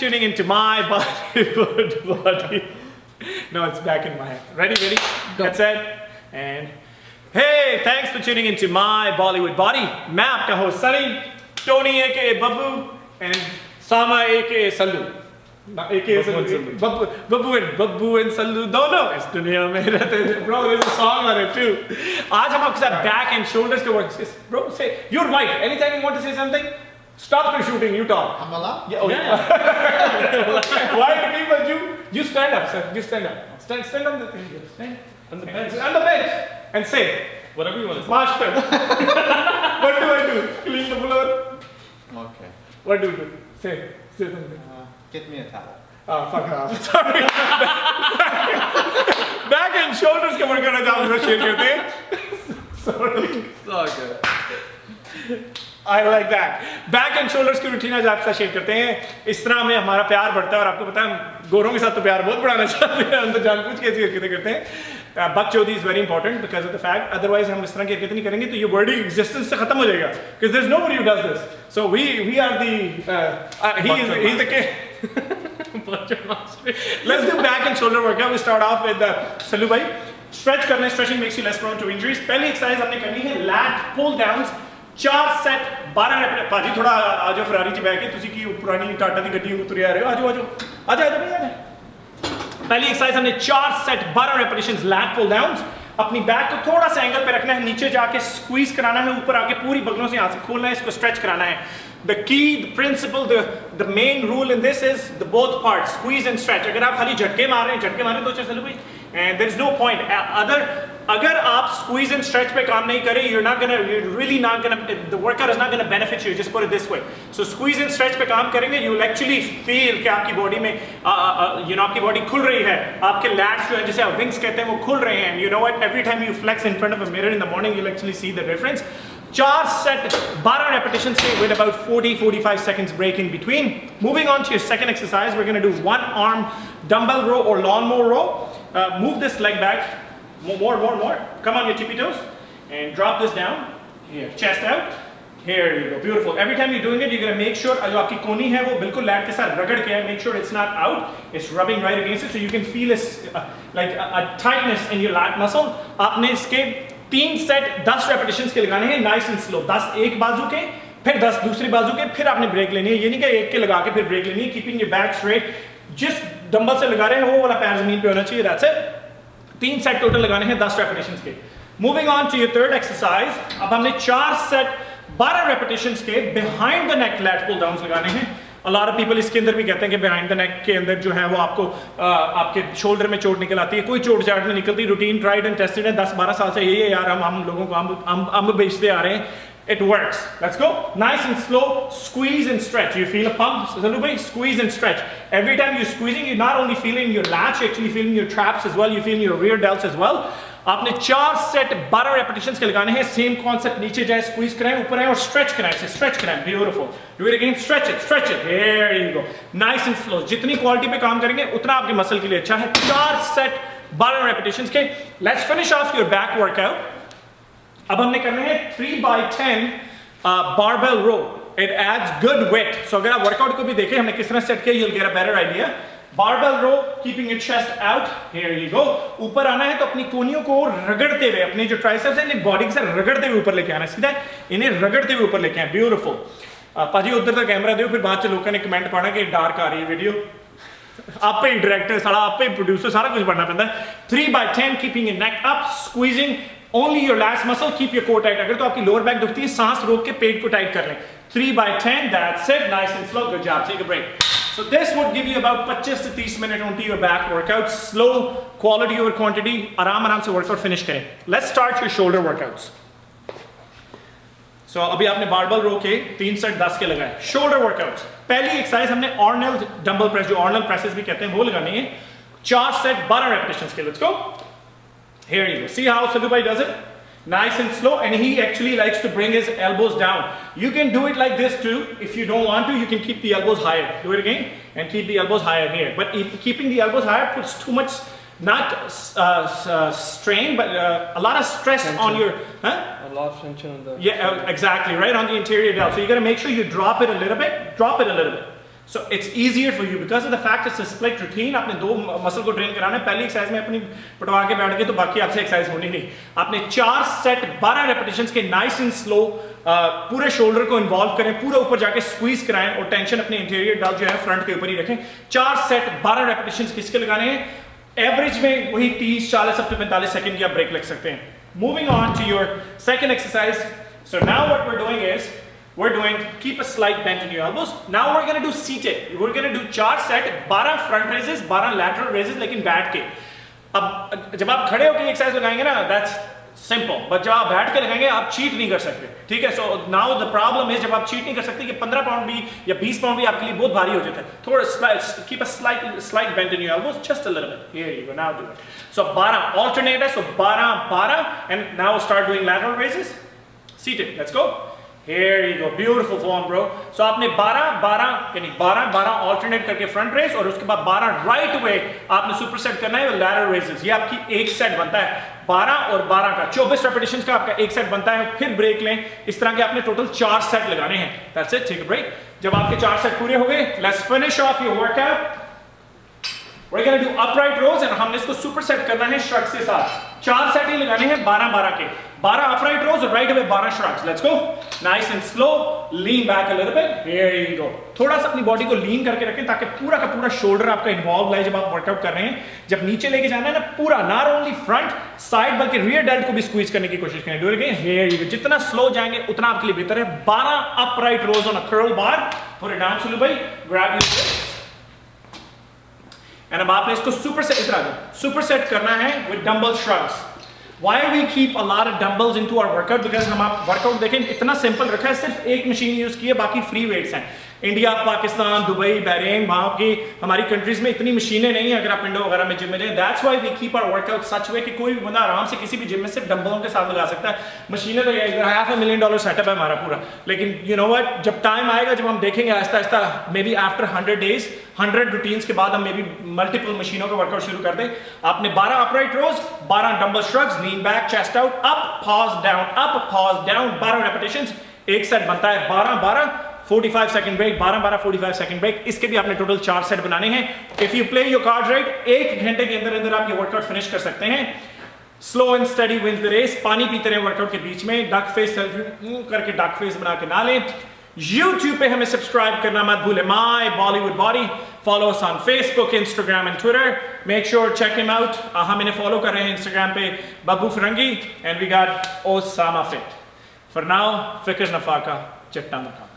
tuning into my Bollywood body. No, it's back in my head. Ready? Go. That's it. And hey, thanks for tuning into my Bollywood body. मैं आपका host Sunny, Tony aka Babbu, and Sama aka Sallu. Babbu and Sallu दोनों इस दुनिया में रहते हैं. Bro, there's a song on it too. आज हम आपके साथ back and shoulders के work. Bro, say you're right. Anytime you want to say something, stop your shooting. You talk. I'm allowed? Yeah. Oh, yeah. Why do people do? You stand up, sir. You stand up. Stand on the thing. Stand On the bench. on the bench and say, Whatever you want to say. Master. What do I do? Clean the floor. Okay. What do you do? Say something. Get me a towel. Oh, fuck off. Sorry. Back and shoulders के workout आज आप लोग share करते हैं. Sorry. It's all good. I like that. Back and shoulders की routine आज आपके साथ शेयर करते हैं. इस तरह हमें हमारा प्यार बढ़ता है और आपको पता है गोरों के साथ तो प्यार बहुत बढ़ाना चाहते हैं. हम तो जानबूझ के ऐसी हरकतें करते हैं. बकचोदी is very important because of the fact. Otherwise हम इस तरह की हरकतें नहीं करेंगे तो ये वर्ल्ड existence से खत्म हो जाएगा. Because there's nobody who does this. So we are the he's the king. Let's do back and shoulder workout. We start off with Sallu bhai. Stretch करना है. Stretching makes you less prone to injuries. पहली exercise हमने करनी है lat pull downs. 4 set 12 rape. पाजी थोड़ा आजो Ferrari च बैठ के तुसी की पुरानी टाटा दी गड्डी उतरे आ रहे हो. आजो भैया. पहली एक्सरसाइज हमने 4 set 12 repetitions lat pull downs. अपनी बैक को थोड़ा सा एंगल पे रखना है, नीचे जाके स्क्वीज कराना है, ऊपर आके पूरी बगलों से यहाँ से खोलना है, इसको स्ट्रेच कराना है. The key, the principle, the main rule in this is the both parts, squeeze and stretch. अगर आप खाली झटके मार रहे हैं तो चल भाई, and there is no point. अगर आप squeeze and stretch पे काम नहीं करें, you're really not gonna, the workout is not gonna benefit you. Just put it this way. So squeeze and stretch पे काम करेंगे, you'll actually feel कि आपकी बॉडी में, आपकी बॉडी खुल रही है, आपके lats जो है जिसे आप wings कहते हैं वो खुल रहे हैं. You know what? Every time you flex in front of a mirror in the morning, you'll actually see the difference. 4 set 12 repetitions with about 40-45 seconds break in between. Moving on to your second exercise, we're going to do one arm dumbbell row or lawnmower row. Move this leg back. More. Come on your tippy toes and drop this down. Here, chest out. Here you go. Beautiful. Every time you're doing it, you're going to make sure जो आपकी कोनी है वो बिल्कुल light के साथ रगड़ के है. Make sure it's not out. It's rubbing right against it, so you can feel like a tightness in your lat muscle. आपने इसके 3 सेट 10 रेपिटेशंस के लगाने हैं, नाइस एंड स्लो. 10 एक बाजू के, फिर 10 दूसरी बाजू के, फिर आपने ब्रेक लेनी है. ये नहीं कि एक के लगा के फिर ब्रेक लेनी है. Keeping your back straight. जिस डंबल से लगा रहे हैं वो वाला पैर जमीन पे होना चाहिए. That's it. 3 सेट टोटल लगाने हैं 10 रेपिटेशंस के. Moving on to your third exercise. अब हमने 4 सेट 12 रेपिटेशंस के behind the neck lat pull downs लगाने हैं. A lot of people इसके अंदर भी कहते हैं कि behind the neck के अंदर जो है वो आपको आपके शोल्डर में चोट निकल आती है. कोई चोट चाट नहीं निकलती. रूटीन ट्राइड एंड टेस्टेड है. 10-12 साल से यही है यार. हम लोगों को अम्ब बेचते आ रहे हैं. It works. Let's go. Nice and slow. Squeeze and stretch. You feel a pump? Sallu bhai, squeeze and stretch. Every time you're squeezing, you're not only feeling your lats, you're actually feeling your traps as well. You're feeling your rear delts as well. आपने 4 set 12 repetitions के लगाने हैं. Same concept. नीचे जाए, squeeze कराएं, ऊपर आए और स्ट्रेच कराएं. स्ट्रेच कराएं. Beautiful. Do it again. Stretch it. Here you go. Nice and slow. जितनी क्वालिटी पे काम करेंगे उतना आपके मसल के लिए अच्छा है. 4 सेट 12 रेपिटेशंस के. Let's finish off your back workout. अब हमने करने हैं 3x10 barbell row. It adds good weight. So अगर आप वर्कआउट को भी देखें हमने किस तरह सेट किया, you'll get a better idea. Barbell row, keeping your chest out. Here you go. ऊपर आना है तो अपनी कोनियों को रगड़ते हुए, अपनी जो ट्राइसेप्स हैं इन्हें बॉडी के साथ रगड़ते हुए ऊपर लेके आना. सीधा इन्हें रगड़ते हुए ऊपर लेके आना. ब्यूटीफुल. पाजी उधर तक कैमरा दो, फिर बाद च लोगों ने कमेंट पाना कि डार्क आ रही है वीडियो. आप पे ही डायरेक्टर सारा, आप पे ही प्रोड्यूसर, सारा कुछ पढ़ना पड़ता है. 3x10, keeping your neck up, squeezing only your lats muscle. Keep your core tight. अगर तो आपकी लोअर बैक दुखती है, सांस रोक के पेट को टाइट कर लें. 3x10, that's it. Nice and slow. Good job. Take a break. So this would give you about 25 से 30 minute onto your back workout. Slow, quality over quantity. आराम से workout finish करें. Let's start your shoulder workouts. So अभी आपने barbell row के 3 set 10 के लगाए. Shoulder workouts. पहली एक्सरसाइज हमने Arnold dumbbell press, जो Arnold presses भी कहते हैं, वो लगानी है. 4 सेट 12 repetitions के. Let's go. Here you go. See how Sallu bhai does it? Nice and slow, and he actually likes to bring his elbows down. You can do it like this too. If you don't want to, you can keep the elbows higher. Do it again and keep the elbows higher here. But if keeping the elbows higher puts too much, not strain, but a lot of stress tension on your, a lot of tension on the exactly, right on the interior delt. So you got to make sure you drop it a little bit. So it's easier for you because of the fact it's a split routine. आपने दो muscle को train कराना है, पहली exercise में अपनी पटवा के बैठ गए तो बाकी आपसे एक्सरसाइज होनी नहीं। आपने 4 सेट 12 रेपिटेशंस के नाइस एंड स्लो पूरे शोल्डर को इन्वॉल्व करें, पूरा ऊपर जाके स्क्वीज कराएं और टेंशन अपने इंटीरियर डल जो है फ्रंट के ऊपर ही रखें। 4 सेट 12 रेपिटेशंस किसके लगाने हैं? एवरेज में वही 30-40 up to 45 सेकंड की आप ब्रेक लग सकते हैं। Moving on to your second exercise. So now what we're doing is we're doing keep a slight bend in your elbows. Now we're going to do seated. We're going to do 4 set 12 front raises, 12 lateral raises लेकिन बैठ के। अब जब आप खड़े होकर exercise लगाएंगे ना, that's simple. But जब आप बैठ के लगाएंगे आप चीट नहीं कर सकते, ठीक है? So now the problem is जब आप चीट नहीं कर सकते कि 15 पाउंड भी या 20 पाउंड भी आपके लिए बहुत भारी हो जाता है। थोड़ा keep a slight bend in your elbows, just a little bit. Here you go. Now do it. So 12 alternate है, so 12 and now start doing lateral raises. Seated. Let's go. Here you go. Beautiful form, bro. So आपने 12 यानी 12 alternate करके front raise और उसके बाद 12 right away आपने superset करना है lateral raises. ये आपकी एक सेट बनता है 12 और 12 का 24 repetitions का आपका एक सेट बनता है। फिर ब्रेक लें, इस तरह के आपने टोटल 4 सेट लगाने हैं। That's it. Take a break. जब आपके 4 सेट पूरे हो गए, let's finish off your workout. We're going to do upright rows and हमने इसको superset करना है shrugs के साथ। 4 सेट ही लगाने हैं 12 के, 12 upright rows और right away 12 shrugs. Let's go. Nice and slow. Lean back a little bit. Here you go. थोड़ा सा अपनी बॉडी को लीन करके रखें ताकि पूरा का पूरा शोल्डर आपका इन्वॉल्व रहे जब आप वर्कआउट कर रहे हैं। जब नीचे लेके जाना है ना पूरा, not only front साइड बल्कि रियर डेल्ट को भी स्क्वीज करने की कोशिश करें। Do it again. Here you go. जितना स्लो जाएंगे उतना आपके लिए बेहतर है। 12 upright rows on a curl bar. Put it down, Sulu bhai. Grab your wrists. And अब आपने इसको superset करना है with dumbbell shrugs. Why we keep a lot of dumbbells into our workout? Because हम आप वर्कआउट देखें इतना simple रखा है, सिर्फ एक मशीन यूज की है, बाकी फ्री वेट्स हैं। इंडिया, पाकिस्तान, दुबई, बहरीन, वहाँ की हमारी कंट्रीज में इतनी मशीनें नहीं है अगर आप इंडो वगैरह में जिम में जाएं। That's why we keep our workout such way कि कोई भी बंदा आराम से किसी भी जिम में सिर्फ डंबलों के साथ लगा सकता है। मशीनें तो ये $500,000 सेटअप है हमारा पूरा, लेकिन यू नो व्हाट, जब टाइम आएगा जब हम देखेंगे Aahista Aahista, may be after 100 days 100 routines के बाद हम मे बी मल्टीपल मशीनों का वर्कआउट शुरू कर दें। आपने 12 upright rows, 12 dumbbell shrugs, lean back, chest out, up pause down, 12 repetitions. एक सेट बनता है 12 45 सेकंड ब्रेक, 12 45 सेकंड ब्रेक। इसके भी आपने टोटल 4 सेट बनाने हैं। If you play your card right, 1 घंटे के अंदर अंदर आप ये वर्कआउट फिनिश कर सकते हैं। Slow and steady wins the race. पानी पीते रहे वर्कआउट के बीच में, डक फेस करके डक फेस बना के ना लें। YouTube पे हमें सब्सक्राइब करना मत भूलें, my Bollywood body. Follow us on Facebook, Instagram and Twitter. Make sure check him out. हम इन्हें फॉलो कर रहे हैं इंस्टाग्राम पे, Babbu Firangi, and we got Osama fit. For now, फिक्र नफा का चट्टान का।